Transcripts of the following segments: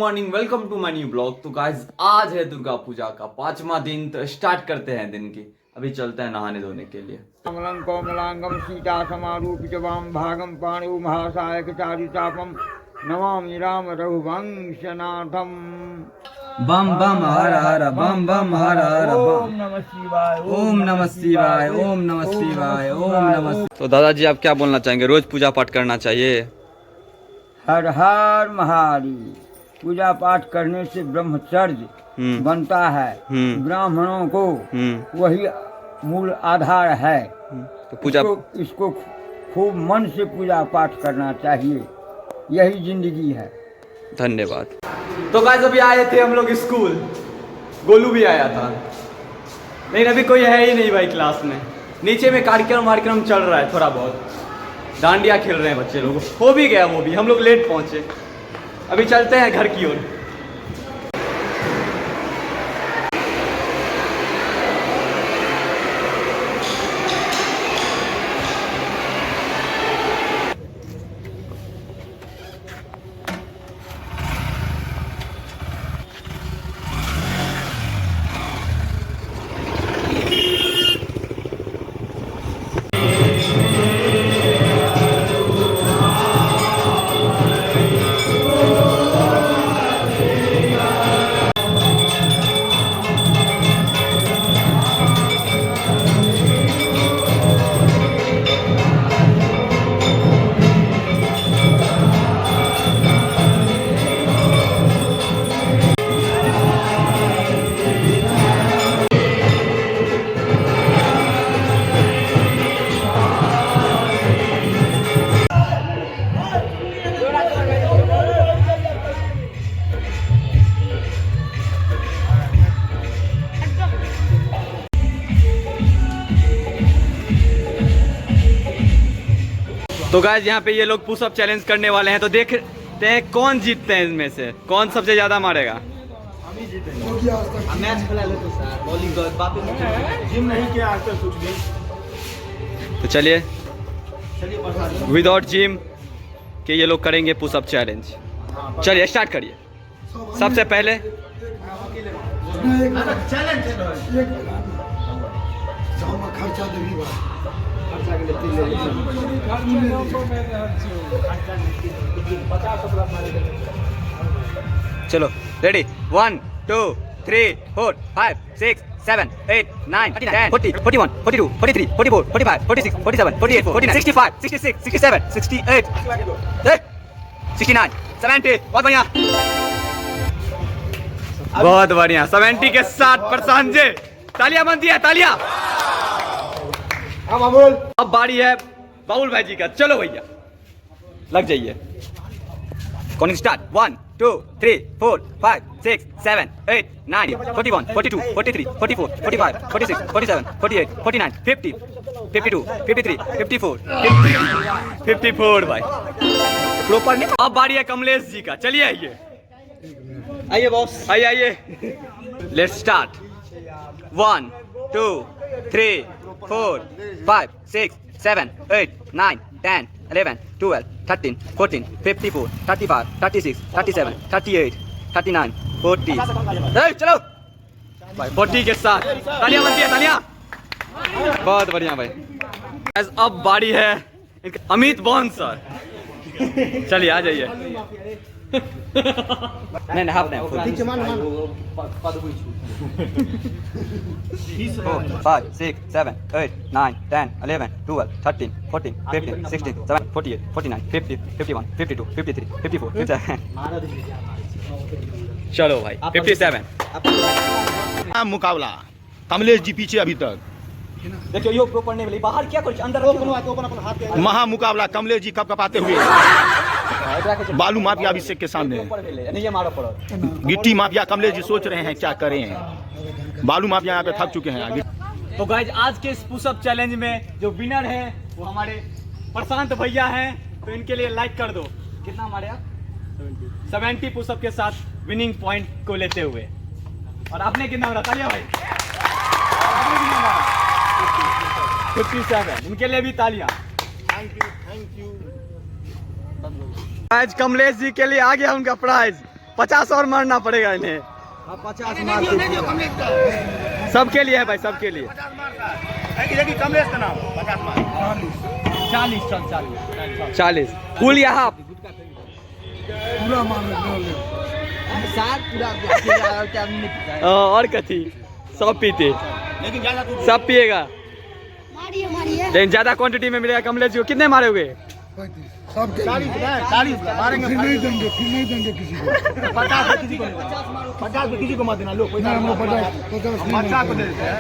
Morning, welcome to my new blog. तो guys आज है दुर्गा पूजा का 5वां दिन, तो स्टार्ट करते हैं दिन की। अभी चलते हैं नहाने धोने के लिए। कमलं कोमलांगम सीता समारूपितवां भागम पाणु महासायक चारुचापम नमामि राम रघुवंशनाथम। बम बम हर हर बम बम हर हर ओम बम। नमः शिवाय, ओम नमः शिवाय, ओम नमः शिवाय, ओम नमः। तो दादाजी आप क्या बोलना चाहेंगे? रोज पूजा पाठ करना चाहिए। हर हर महादेव। पूजा पाठ करने से ब्रह्मचर्य बनता है। ब्राह्मणों को वही मूल आधार है। तो पूजा इसको खूब मन से पूजा पाठ करना चाहिए, यही जिंदगी है। धन्यवाद। तो गाइस अभी आए थे हम लोग स्कूल, गोलू भी आया था, लेकिन अभी कोई है ही नहीं भाई क्लास में। नीचे में कार्यक्रम चल रहा है, थोड़ा बहुत डांडिया खेल रहे हैं बच्चे लोग। हो भी गया वो भी, हम लोग लेट पहुंचे। अभी चलते हैं घर की ओर। तो गाइस यहाँ पे ये लोग पुशअप चैलेंज करने वाले हैं, तो देखते हैं कौन जीतते हैं इनमें से, कौन सबसे ज्यादा मारेगा। मैच खेला ले तो सर बॉलिंग जिम नहीं किया आज तक कुछ भी। तो चलिए विदाउट जिम के ये लोग करेंगे पुशअप चैलेंज। चलिए स्टार्ट करिए। सबसे पहले चलो रेडी 1 2 3 4 5 6 7 8 9 10 40 41 42 43 44 45 46 47 48 49 65 66 67 68 69 70। बहुत बढ़िया, बहुत बढ़िया। 70 के साथ प्रशांत जी, तालियां बनती है, तालियां। अब बारी है बाबुल भाई जी का। चलो भैया लग जाइए। काउंटिंग स्टार्ट 1 2 3 4 5 6 7 8 9 41 42 43 44 45 46 47 48 49 50 52 53 54 54 भाई प्रॉपर नहीं। अब बारी है कमलेश जी का। चलिए आइए आइए बॉस, आइए आइए। Let's start 1 2 3 4 5 6 7 8 9 10 11 12 13 14 54 35 36 37 38 39 40। चलो भाई 40 के साथ तालियां बनती है, तालियां। बहुत बढ़िया भाई। अब बारी है अमित बॉन सर। चलिए आ जाइए। नहीं हाफ नहीं 5 6 7 8 9 10 11 12 13 14 15 16 17 48 49 50 51 52 53 54 57। चलो भाई 57। मुकाबला कमलेश जी पीछे अभी तक। देखियो यो प्रॉपर नहीं मिली, बाहर क्या कर अंदर महा मुकाबला कमलेश जी कप कपाते हुए बालू माफिया अभिषेक के सामने। गिट्टी माफिया कमलेश जी सोच रहे हैं क्या करें। बालू माफिया यहाँ पे थक चुके हैं। तो गाइज आज के इस पुशअप चैलेंज में जो विनर है वो हमारे प्रशांत भैया हैं, तो इनके लिए लाइक कर दो। कितना हमारे आप 70 पुशअप के साथ विनिंग पॉइंट को लेते हुए। और आपने कितना मारा? तालियां भाई। 57। इनके लिए भी तालियां। Thank you. आज कमलेश जी के लिए आ गया उनका प्राइज 50 और मारना पड़ेगा इन्हें। 50 मार दीजिए। सबके लिए है भाई, सबके लिए। कमलेश का नाम 50 मार 40 फुल या हाफ? पूरा मार और कथी सब पीते, लेकिन ज्यादा सब पिएगा मारिए मारिए। लेकिन ज्यादा क्वांटिटी में मिलेगा। कमलेश जी को कितने मारोगे? 40 मारेंगे, फिर नहीं देंगे किसी को। 50 किसी को 50 किसी को मत देना। लो 50 को दे देते हैं।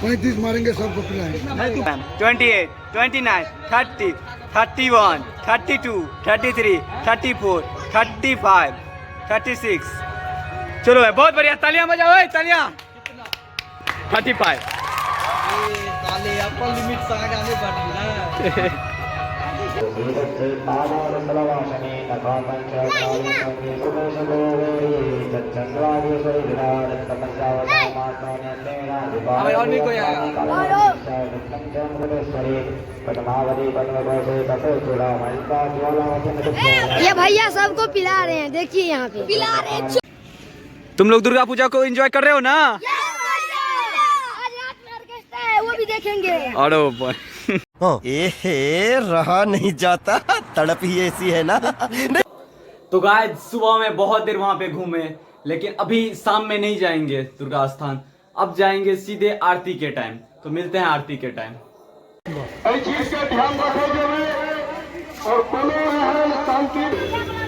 35 मारेंगे, सबको पिलाएंगे। 28, 29, 30, 31, 32, 33, 34, 35, 36। चलो है, बहुत बढ़िया, तालियां बजाओ, तालियां। 35। लिमिट से आगे नहीं बढ़ना। और भी कोई आएगा? ये भैया सबको पिला रहे हैं, देखिए यहाँ पे पिला रहे हैं। तुम लोग दुर्गा पूजा को एंजॉय कर रहे हो ना? आज रात में ऑर्केस्ट्रा है, वो भी देखेंगे। अरे रहा नहीं जाता, तड़प ही ऐसी है ना। तो गाइस सुबह में बहुत देर वहां पे घूमे, लेकिन अभी शाम में नहीं जाएंगे दुर्गा स्थान, अब जाएंगे सीधे आरती के टाइम। तो मिलते हैं आरती के टाइम।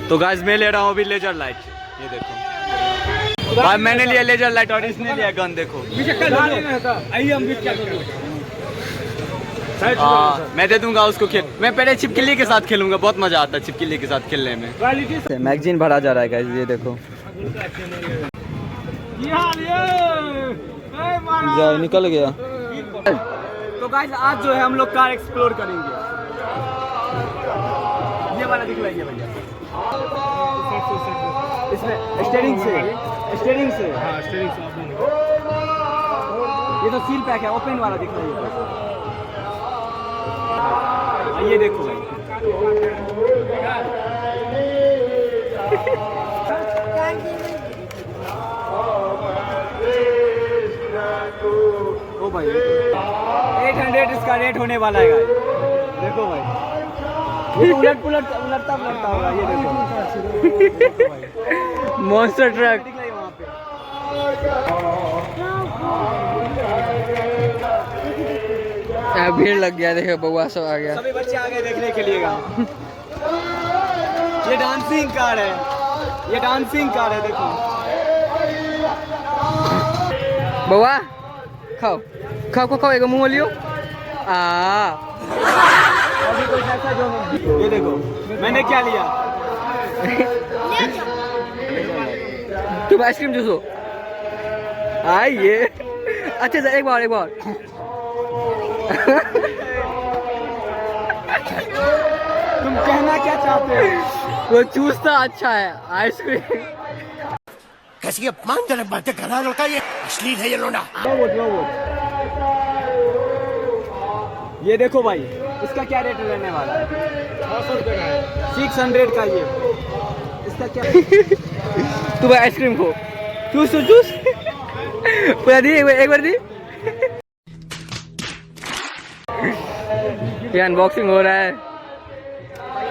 तो गाइस मैं ले रहा हूँ अभी लेजर लाइट, ये देखो भाई, मैंने लिया लेजर लाइट और इसने लिया गन। देखो मैं दे दूंगा उसको खेल। मैं पहले छिपकली के साथ खेलूंगा, बहुत मजा आता है छिपकली के साथ खेलने में। मैगजीन भरा जा रहा है गाइस, ये देखो। जाओ निकल गया। तो गाइस आज जो है हम लोग कार एक्सप्लोर करेंगे। ये वाला दिखलाइए भैया, इसमें स्टीयरिंग से ये तो सील पैक है, ओपन वाला दिखलाइए। ये देखो भाई, ओ भाई 800 इसका रेट होने वाला है गाइस। देखो भाई, ये उलटता होगा, ये देखो मॉन्स्टर ट्रक। भीड़ लग गया, देखो बउआ सब आ गया, सभी बच्चे आ गए देखने के लिए। ये डांसिंग कार है, देखो। बउआ खाओ एक मुंह लियो। अभी कोई ऐसा जो ये देखो मैंने क्या लिया। तुम आइसक्रीम जूसो आइए। अच्छा एक बार तुम कहना क्या चाहते हो? वो चूसता अच्छा है आइसक्रीम। कैसी अपमानजनक बातें कर रहा है लड़का, ये अश्लील है ये लोना। ये देखो भाई, इसका क्या रेट रहने वाला है? 600 का। ये इसका क्या? तू भाई आइसक्रीम को चूस पूरा दी, एक बार दी। ये अनबॉक्सिंग हो रहा है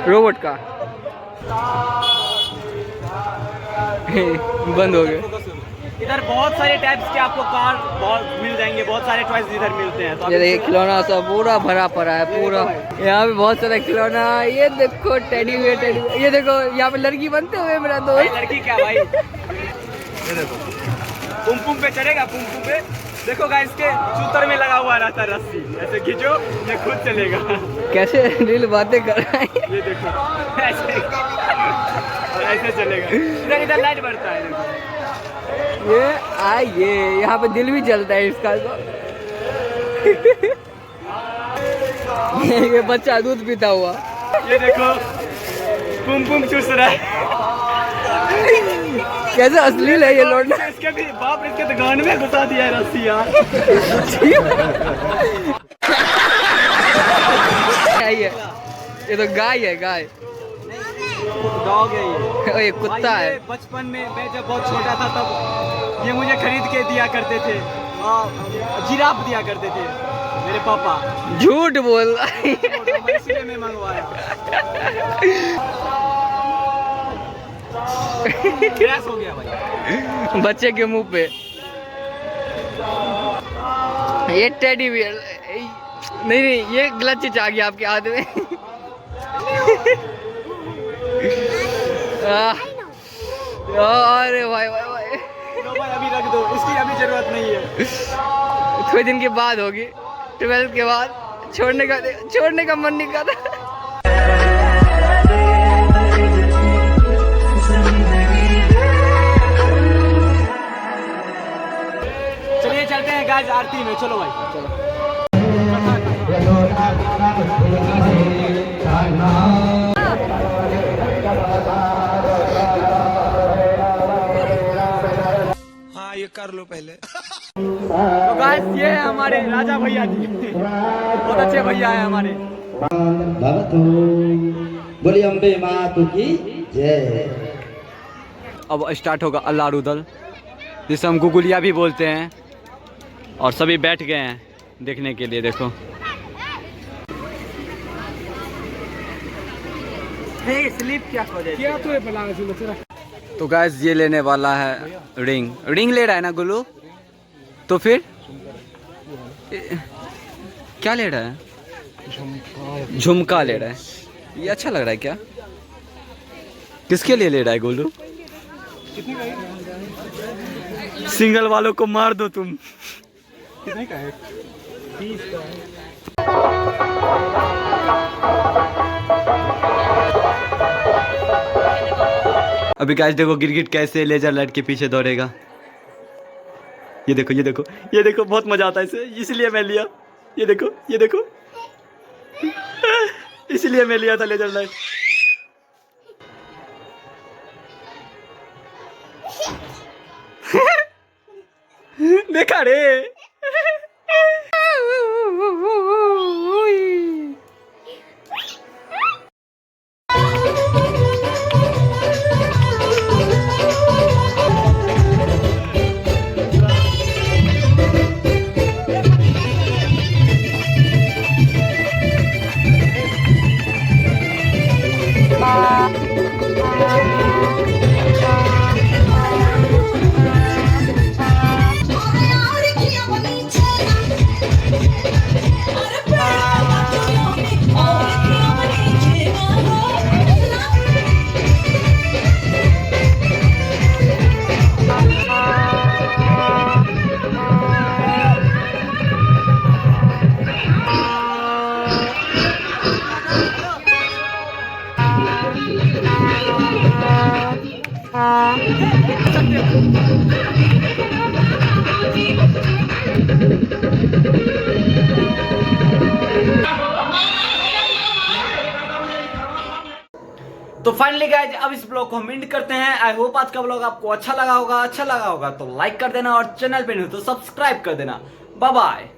रोबोट का। बंद हो गए। इधर बहुत सारे टाइप्स के आपको कार बहुत मिल जाएंगे, बहुत सारे टॉयज इधर मिलते हैं। तो ये देखिए खिलौना सब पूरा भरा पड़ा है पूरा। यहाँ पे बहुत सारा खिलौना। ये देखो टेडी बियर, ये देखो यहाँ पे लड़की बनते हुए मेरा दोस्त। लड़की क्या भाई? ये देखो पुम पे चढ़ेगा, पुम पे देखो गाइस, इसके सूतर में लगा हुआ रहता है रस्सी, ऐसे खींचो ये खुद चलेगा। कैसे रील बातें कर रहा है, ये देखो ऐसे चलेगा। इधर लाइट बढ़ता है, देखो ये आइए, यहाँ पे दिल भी चलता है इसका। ये बच्चा दूध पीता हुआ, ये देखो पुम चूस रहा है। कैसे अश्लील है ये लौंडा। इसके भी बाप, इसके तो गान में घुसा दिया है रस्सी यार। ये तो गाय है, गाय। डॉग है ये। ये कुत्ता भाई, है। ये बचपन में मैं जब बहुत छोटा था तब ये मुझे खरीद के दिया करते थे। जिराफ दिया करते थे मेरे पापा। झूठ बोल रहा है। इसलिए मैं मंगवाया। क्रैश हो गया भाई बच्चे के मुंह पे। ये टेडी बियर नहीं नहीं, ये गलत चीज आ गया आपके हाथ में। अरे भाई भाई भाई, लो भाई अभी रख दो, इसकी अभी जरूरत नहीं है। थोड़े दिन के बाद होगी, 12 के बाद छोड़ने का मन नहीं कर रहा। चलिए चलते हैं गाइस आरती में। चलो भाई चलो। हाँ ये कर लो पहले। तो गाइस ये है हमारे राजा भैया जी, बहुत अच्छे भैया है हमारे। बोली अम्बे मातु की जय। अब स्टार्ट होगा अल्लाह रुदल, जिसे हम गुगुलिया भी बोलते हैं। और सभी बैठ गए हैं देखने के लिए। देखो स्लीप क्या तो गाइस ये लेने वाला है रिंग ले रहा है ना गुल्लू। तो फिर क्या ले रहा है? झुमका ले रहा है। ये अच्छा लग रहा है क्या? किसके लिए ले रहा है गोलू? सिंगल वालों को मार दो तुम। कितने का है? 30 का है। अभी गाइस देखो गिरगिट कैसे लेजर लाइट के पीछे दौड़ेगा। ये देखो ये देखो ये देखो, बहुत मजा आता है इसे, इसलिए मैं लिया। ये देखो ये देखो, इसलिए मैं लिया था लेजर लाइट। देखा रे। तो फाइनली गाइज अब इस ब्लॉग को हम एंड करते हैं। आई होप आज का ब्लॉग आपको अच्छा लगा होगा तो लाइक कर देना और चैनल पे नहीं हो तो सब्सक्राइब कर देना। Bye bye.